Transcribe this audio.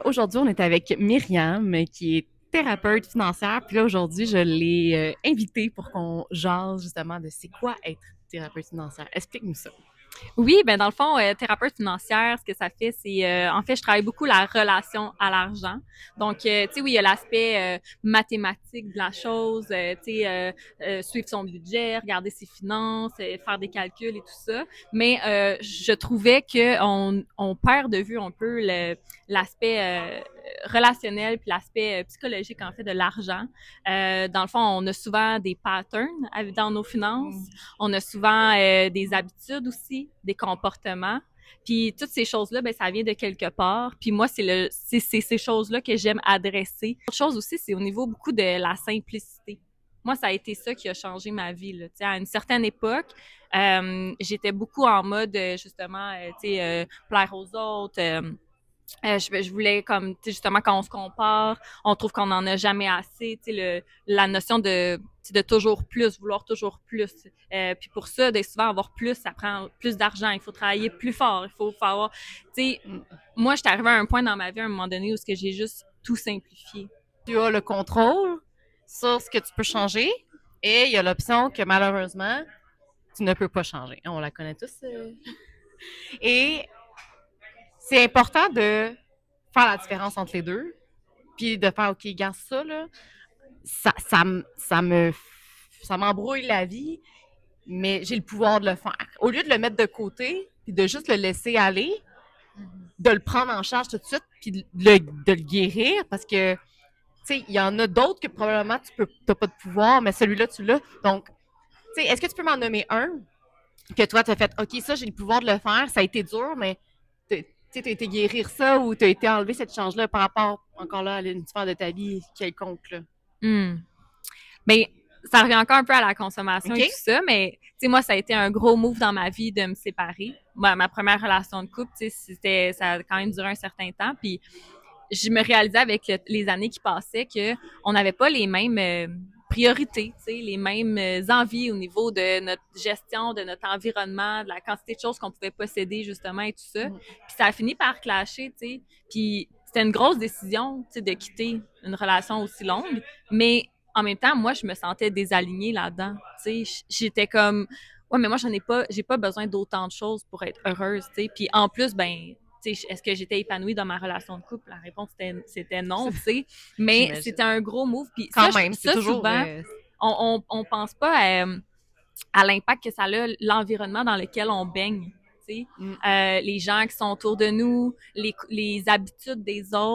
Aujourd'hui, on est avec Myriam, qui est thérapeute financière. Puis là, aujourd'hui, je l'ai invitée pour qu'on jase justement de c'est quoi être thérapeute financière. Explique-nous ça. Oui, ben dans le fond, thérapeute financière, ce que ça fait, c'est en fait, je travaille beaucoup la relation à l'argent. Donc, tu sais, oui, il y a l'aspect mathématique de la chose, tu sais, suivre son budget, regarder ses finances, faire des calculs et tout ça. Mais je trouvais que on perd de vue un peu l'aspect relationnel puis l'aspect psychologique en fait de l'argent. Dans le fond, on a souvent des patterns dans nos finances. On a souvent des habitudes aussi, des comportements. Puis toutes ces choses-là, ben ça vient de quelque part. Puis moi, c'est ces choses-là que j'aime adresser. Autre chose aussi, c'est au niveau beaucoup de la simplicité. Moi, ça a été ça qui a changé ma vie. Là. À une certaine époque, j'étais beaucoup en mode justement, plaire aux autres. Je voulais comme tu sais, justement quand on se compare, on trouve qu'on n'en a jamais assez, tu sais la notion de toujours plus, vouloir toujours plus. Puis pour ça, de souvent avoir plus, ça prend plus d'argent, il faut travailler plus fort, il faut avoir tu sais moi j'étais arrivée à un point dans ma vie à un moment donné où ce que j'ai juste tout simplifié. Tu as le contrôle sur ce que tu peux changer et il y a l'option que malheureusement, tu ne peux pas changer. On la connaît tous. Et c'est important de faire la différence entre les deux, puis de faire, OK, garde ça, là, ça m'embrouille la vie, mais j'ai le pouvoir de le faire. Au lieu de le mettre de côté, puis de juste le laisser aller, de le prendre en charge tout de suite, puis de le guérir, parce que, tu sais, il y en a d'autres que probablement tu n'as pas de pouvoir, mais celui-là, tu l'as. Donc, tu sais, est-ce que tu peux m'en nommer un que toi, tu as fait, OK, ça, j'ai le pouvoir de le faire, ça a été dur, mais tu as été guérir ça ou tu as été enlever cette change-là par rapport, encore là, à une sphère de ta vie quelconque, là. Hmm. Mais ça revient encore un peu à la consommation OK? et tout ça, mais tu sais moi ça a été un gros move dans ma vie de me séparer. Moi, ma première relation de couple, tu sais ça a quand même duré un certain temps, puis je me réalisais avec les années qui passaient que on n'avait pas les mêmes priorités, tu sais, les mêmes envies au niveau de notre gestion, de notre environnement, de la quantité de choses qu'on pouvait posséder justement et tout ça. Mm. Puis ça a fini par clasher, tu sais. Puis c'était une grosse décision, tu sais, de quitter une relation aussi longue, mais en même temps, moi, je me sentais désalignée là-dedans. Tu sais, j'étais comme, ouais, mais moi, j'ai pas besoin d'autant de choses pour être heureuse, tu sais. Puis en plus, ben, tu sais, est-ce que j'étais épanouie dans ma relation de couple? La réponse c'était non, tu sais. Mais c'était J'imagine. un gros move. Puis Quand même, c'est ça toujours. souvent, on pense pas à l'impact que ça a l'environnement dans lequel on baigne. Tu sais. Mm. Les gens qui sont autour de nous, les habitudes des autres.